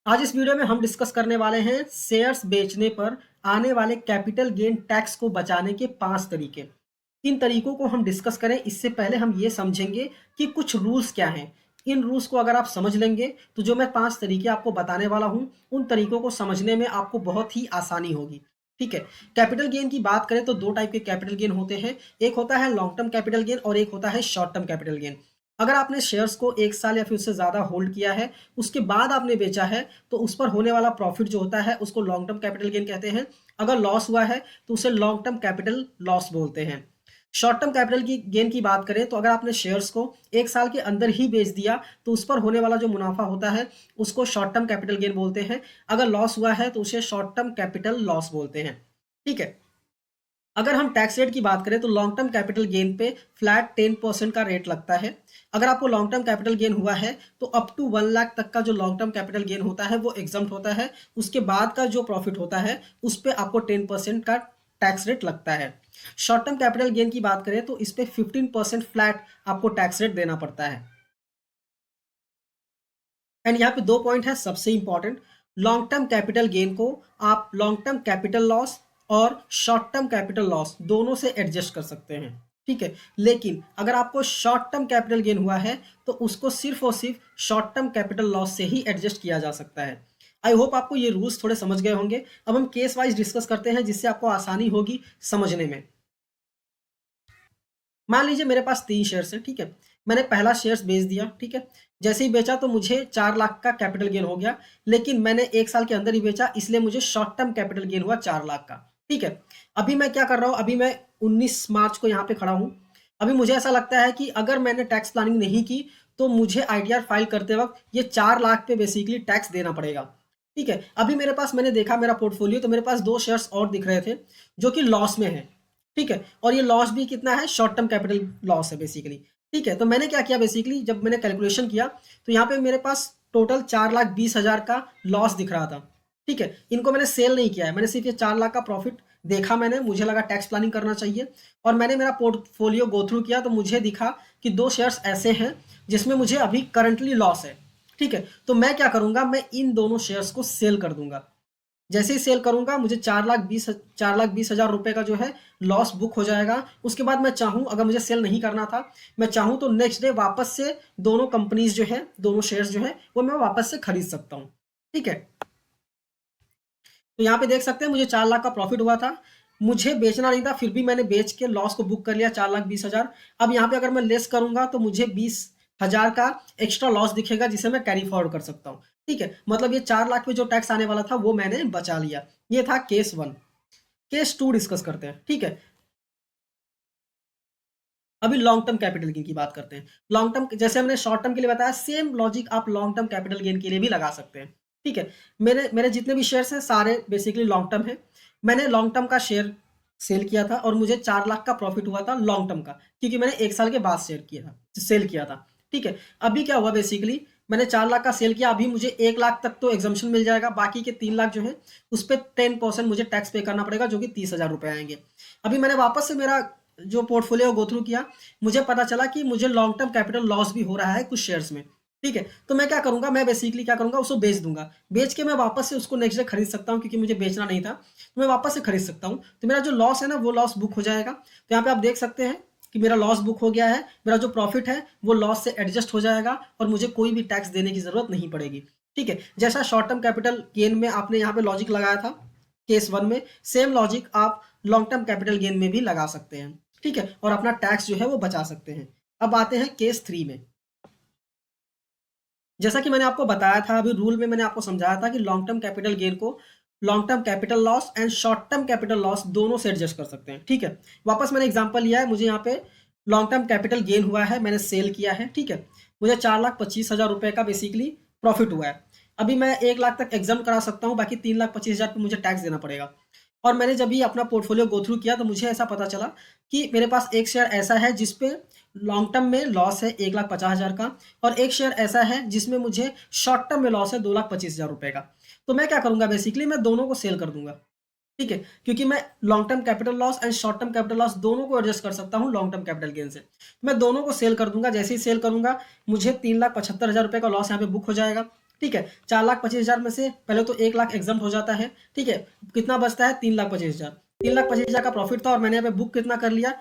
आज इस वीडियो में हम डिस्कस करने वाले हैं शेयर्स बेचने पर आने वाले कैपिटल गेन टैक्स को बचाने के 5 तरीके। इन तरीकों को हम डिस्कस करें इससे पहले हम ये समझेंगे कि कुछ रूल्स क्या हैं। इन रूल्स को अगर आप समझ लेंगे तो जो मैं 5 तरीके आपको बताने वाला हूं उन तरीकों को समझने में आपको बहुत ही आसानी होगी। ठीक है। कैपिटल गेन की बात करें तो दो टाइप के कैपिटल गेन होते हैं। एक होता है लॉन्ग टर्म कैपिटल गेन और एक होता है शॉर्ट टर्म कैपिटल गेन। अगर आपने शेयर्स को 1 साल या फिर उससे ज़्यादा होल्ड किया है, उसके बाद आपने बेचा है, तो उस पर होने वाला प्रॉफिट जो होता है उसको लॉन्ग टर्म कैपिटल गेन कहते हैं। अगर लॉस हुआ है तो उसे लॉन्ग टर्म कैपिटल लॉस बोलते हैं। शॉर्ट टर्म कैपिटल की गेन की बात करें तो अगर आपने शेयर्स को 1 साल के अंदर ही बेच दिया तो उस पर होने वाला जो मुनाफा होता है उसको शॉर्ट टर्म कैपिटल गेन बोलते हैं। अगर लॉस हुआ है तो उसे शॉर्ट टर्म कैपिटल लॉस बोलते हैं। ठीक है। अगर हम टैक्स रेट की बात करें तो लॉन्ग टर्म कैपिटल गेन पे फ्लैट 10% का रेट लगता है। अगर आपको लॉन्ग टर्म कैपिटल गेन हुआ है तो अप टू 1 लाख तक का जो लॉन्ग टर्म कैपिटल गेन होता है वो एग्जम्प्ट होता है। उसके बाद का जो प्रॉफिट होता है उस पर आपको 10% का टैक्स रेट लगता है। शॉर्ट टर्म कैपिटल गेन की बात करें तो इस पर 15% फ्लैट आपको टैक्स रेट देना पड़ता है। एंड यहाँ पे दो पॉइंट है सबसे important. Long term capital gain को आप लॉन्ग टर्म कैपिटल लॉस और शॉर्ट टर्म कैपिटल लॉस दोनों से एडजस्ट कर सकते हैं। ठीक है। लेकिन अगर आपको शॉर्ट टर्म कैपिटल गेन हुआ है तो उसको सिर्फ और सिर्फ शॉर्ट टर्म कैपिटल लॉस से ही एडजस्ट किया जा सकता है। आई होप आपको ये रूल्स थोड़े समझ गए होंगे। अब हम केस वाइज डिस्कस करते हैं जिससे आपको आसानी होगी समझने में। मान लीजिए मेरे पास 3 शेयर्स हैं। ठीक है। मैंने पहला शेयर्स बेच दिया। ठीक है। जैसे ही बेचा तो मुझे 4 लाख का कैपिटल गेन हो गया। लेकिन मैंने 1 साल के अंदर ही बेचा इसलिए मुझे शॉर्ट टर्म कैपिटल गेन हुआ 4 लाख का। ठीक है। अभी मैं क्या कर रहा हूँ, अभी मैं 19 मार्च को यहाँ पे खड़ा हूँ। अभी मुझे ऐसा लगता है कि अगर मैंने टैक्स प्लानिंग नहीं की तो मुझे आईटीआर फाइल करते वक्त ये 4 लाख पे बेसिकली टैक्स देना पड़ेगा। ठीक है। अभी मेरे पास, मैंने देखा मेरा पोर्टफोलियो तो मेरे पास 2 शेयर्स और दिख रहे थे जो कि लॉस में है। ठीक है। और ये लॉस भी कितना है, शॉर्ट टर्म कैपिटल लॉस है बेसिकली। ठीक है। तो मैंने क्या किया बेसिकली, जब मैंने कैलकुलेशन किया तो यहाँ पे मेरे पास टोटल 4,20,000 का लॉस दिख रहा था। ठीक है। इनको मैंने सेल नहीं किया है, मैंने सिर्फ ये 4 लाख का प्रॉफिट देखा। मैंने, मुझे लगा टैक्स प्लानिंग करना चाहिए और मैंने मेरा पोर्टफोलियो गो थ्रू किया तो मुझे दिखा कि 2 शेयर्स ऐसे हैं जिसमें मुझे अभी करंटली लॉस है। ठीक है। तो मैं क्या करूंगा, मैं इन दोनों शेयर्स को सेल कर दूंगा। जैसे ही सेल करूंगा मुझे 4,20,000 रुपए का जो है लॉस बुक हो जाएगा। उसके बाद मैं चाहूं, अगर मुझे सेल नहीं करना था, मैं चाहूं तो नेक्स्ट डे वापस से दोनों कंपनीज जो है, दोनों शेयर्स जो है वो मैं वापस से खरीद सकता हूं। ठीक है। तो यहाँ पे देख सकते हैं मुझे 4 लाख का प्रॉफिट हुआ था। मुझे बेचना नहीं था फिर भी मैंने बेच के लॉस को बुक कर लिया 4,20,000। अब यहाँ पे अगर मैं लेस करूंगा तो मुझे 20,000 का एक्स्ट्रा लॉस दिखेगा जिसे मैं कैरी फॉरवर्ड कर सकता हूँ। ठीक है। मतलब ये 4 लाख पे जो टैक्स आने वाला था वो मैंने बचा लिया। ये था केस 1। केस 2 डिस्कस करते हैं। ठीक है। अभी लॉन्ग टर्म कैपिटल गेन की बात करते हैं। लॉन्ग टर्म, जैसे हमने शॉर्ट टर्म के लिए बताया, सेम लॉजिक आप लॉन्ग टर्म कैपिटल गेन के लिए भी लगा सकते हैं। ठीक है। मेरे मेरे जितने भी शेयर्स हैं सारे बेसिकली लॉन्ग टर्म है। मैंने लॉन्ग टर्म का शेयर सेल किया था और मुझे 4 लाख का प्रॉफिट हुआ था लॉन्ग टर्म का, क्योंकि मैंने 1 साल के बाद शेयर किया था, सेल किया था। ठीक है। अभी क्या हुआ बेसिकली, मैंने 4 लाख का सेल किया, अभी मुझे 1 लाख तक तो एग्जम्पशन मिल जाएगा, बाकी के 3 लाख जो है उस पर 10% मुझे टैक्स पे करना पड़ेगा जो कि 30,000 रुपये आएंगे। अभी मैंने वापस से मेरा जो पोर्टफोलियो गो थ्रू किया, मुझे पता चला कि मुझे लॉन्ग टर्म कैपिटल लॉस भी हो रहा है कुछ शेयर्स में। ठीक है। तो मैं क्या करूंगा, मैं बेसिकली क्या करूंगा, उसको बेच दूंगा। बेच के मैं वापस से उसको नेक्स्ट डे खरीद सकता हूं, क्योंकि मुझे बेचना नहीं था तो मैं वापस से खरीद सकता हूं। तो मेरा जो लॉस है ना वो लॉस बुक हो जाएगा। तो यहाँ पे आप देख सकते हैं कि मेरा लॉस बुक हो गया है। मेरा जो प्रॉफिट है वो लॉस से एडजस्ट हो जाएगा और मुझे कोई भी टैक्स देने की जरूरत नहीं पड़ेगी। ठीक है। जैसा शॉर्ट टर्म कैपिटल गेन में आपने यहाँ पे लॉजिक लगाया था केस 1 में, सेम लॉजिक आप लॉन्ग टर्म कैपिटल गेन में भी लगा सकते हैं। ठीक है। और अपना टैक्स जो है वो बचा सकते हैं। अब आते हैं केस 3 में। जैसा कि मैंने आपको बताया था, अभी रूल में मैंने आपको समझाया था कि लॉन्ग टर्म कैपिटल गेन को long term capital loss and short term capital loss दोनों से एडजस्ट कर सकते हैं। ठीक है। वापस मैंने एग्जांपल लिया है, मुझे यहाँ पे लॉन्ग टर्म कैपिटल गेन हुआ है, मैंने सेल किया है। ठीक है। मुझे 4,25,000 रुपए का बेसिकली प्रॉफिट हुआ है। अभी मैं 1 लाख तक एग्जाम करा सकता हूँ, बाकी 3,25,000 पे मुझे टैक्स देना पड़ेगा। और मैंने जब भी अपना पोर्टफोलियो गो थ्रू किया तो मुझे ऐसा पता चला कि मेरे पास एक शेयर ऐसा है जिसपे लॉन्ग टर्म में लॉस है 1,50,000 का, और एक शेयर ऐसा है जिसमें मुझे शॉर्ट टर्म में लॉस है 2,25,000 रुपए का। तो मैं क्या करूंगा बेसिकली, मैं दोनों को सेल कर दूंगा। ठीक है। क्योंकि मैं long term capital loss and short term capital loss दोनों को एडजस्ट कर सकता हूं लॉन्ग टर्म कैपिटल गेन से। मैं दोनों को सेल कर दूंगा। जैसे ही सेल करूंगा मुझे 3,75,000 रुपए का लॉस यहाँ पे बुक हो जाएगा। ठीक है। 4,25,000 में से पहले तो 1 लाख एग्जाम हो जाता है, ठीक है। कितना बचता है? 3,25,000। 3,25,000 का प्रॉफिट था और मैंने यहाँ पे बुक कितना कर लिया,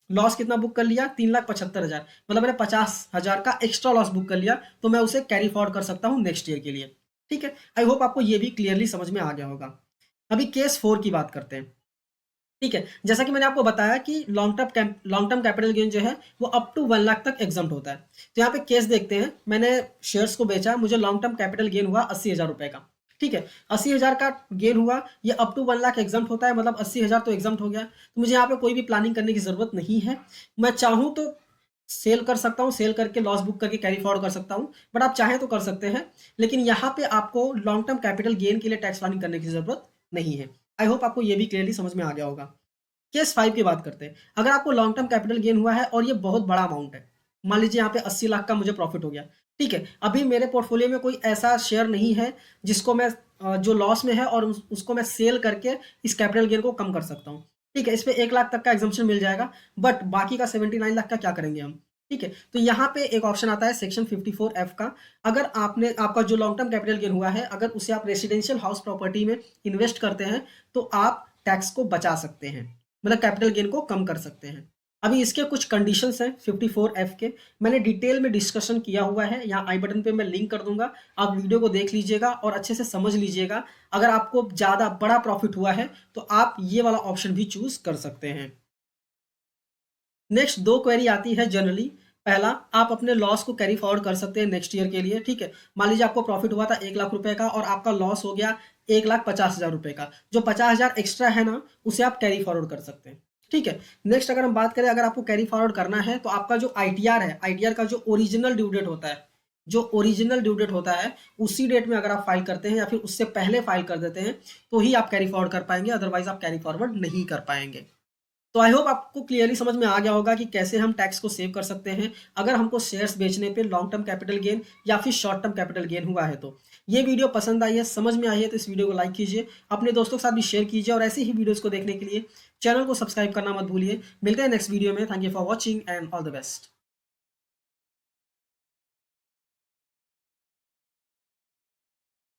लॉस कितना बुक कर लिया? 3,75,000। मतलब मैंने 50,000 का एक्स्ट्रा लॉस बुक कर लिया, तो मैं उसे कैरी फॉरवर्ड कर सकता हूँ नेक्स्ट ईयर के लिए, ठीक है। आई होप आपको ये भी क्लियरली समझ में आ गया होगा। अभी केस 4 की बात करते हैं, ठीक है। जैसा कि मैंने आपको बताया कि लॉन्ग टर्म कैपिटल गेन जो है वो अप टू 1 लाख तक एग्जाम्प्ट होता है। तो यहाँ पे केस देखते हैं, मैंने शेयर्स को बेचा, मुझे लॉन्ग टर्म कैपिटल गेन हुआ 80,000 रुपए का, ठीक है। 80,000 का गेन हुआ, ये अप टू 1 लाख एग्जाम्प्ट होता है, मतलब 80,000 तो एग्जाम्प्ट हो गया। तो मुझे यहाँ पे कोई भी प्लानिंग करने की जरूरत नहीं है। मैं चाहूँ तो सेल कर सकता हूँ, सेल करके लॉस बुक करके कैरी फॉरवर्ड कर सकता हूँ, बट आप चाहें तो कर सकते हैं। लेकिन यहाँ पे आपको लॉन्ग टर्म कैपिटल गेन के लिए टैक्स प्लानिंग करने की जरूरत नहीं है। आई होप आपको ये भी क्लियरली समझ में आ गया होगा। केस 5 की बात करते हैं। अगर आपको लॉन्ग टर्म कैपिटल गेन हुआ है और ये बहुत बड़ा अमाउंट है, मान लीजिए यहाँ पे 80 लाख का मुझे प्रॉफिट हो गया, ठीक है। अभी मेरे पोर्टफोलियो में कोई ऐसा शेयर नहीं है जिसको मैं जो लॉस में है और उसको मैं सेल करके इस कैपिटल गेन को कम कर सकता हूँ, ठीक है। इस पे 1 लाख तक का एग्जाम्पशन मिल जाएगा, बट बाकी का 79 लाख का क्या करेंगे हम, ठीक है। तो यहाँ पे एक ऑप्शन आता है सेक्शन 54F का। अगर आपका जो लॉन्ग टर्म कैपिटल गेन हुआ है, अगर उसे आप रेसिडेंशियल हाउस प्रॉपर्टी में इन्वेस्ट करते हैं, तो आप टैक्स को बचा सकते हैं, मतलब कैपिटल गेन को कम कर सकते हैं। अभी इसके कुछ कंडीशंस हैं 54F के, मैंने डिटेल में डिस्कशन किया हुआ है, यहाँ आई बटन पे मैं लिंक कर दूंगा, आप वीडियो को देख लीजिएगा और अच्छे से समझ लीजिएगा। अगर आपको ज़्यादा बड़ा प्रॉफिट हुआ है तो आप ये वाला ऑप्शन भी चूज कर सकते हैं। नेक्स्ट 2 क्वेरी आती है जनरली। पहला, आप अपने लॉस को कैरी फॉरवर्ड कर सकते हैं नेक्स्ट ईयर के लिए, ठीक है। मान लीजिए आपको प्रॉफिट हुआ था 1 लाख रुपए का और आपका लॉस हो गया 1,50,000 रुपए का, जो 50,000 एक्स्ट्रा है ना, उसे आप कैरी फॉरवर्ड कर सकते हैं, ठीक है। नेक्स्ट अगर हम बात करें, अगर आपको कैरी फॉरवर्ड करना है तो आपका जो ITR है, ITR का जो ओरिजिनल ड्यू डेट होता है, जो ओरिजिनल ड्यू डेट होता है उसी डेट में अगर आप फाइल करते हैं या फिर उससे पहले फाइल कर देते हैं तो ही आप कैरी फॉरवर्ड कर पाएंगे, अदरवाइज आप कैरी फॉरवर्ड नहीं कर पाएंगे। तो आई होप आपको क्लियरली समझ में आ गया होगा कि कैसे हम टैक्स को सेव कर सकते हैं अगर हमको शेयर्स बेचने पे लॉन्ग टर्म कैपिटल गेन या फिर शॉर्ट टर्म कैपिटल गेन हुआ है। तो ये वीडियो पसंद आई है, समझ में आई है, तो इस वीडियो को लाइक कीजिए, अपने दोस्तों के साथ भी शेयर कीजिए और ऐसे ही वीडियोस को देखने के लिए चैनल को सब्सक्राइब करना मत भूलिए। मिलते हैं नेक्स्ट वीडियो में। Thank you for watching and all the best.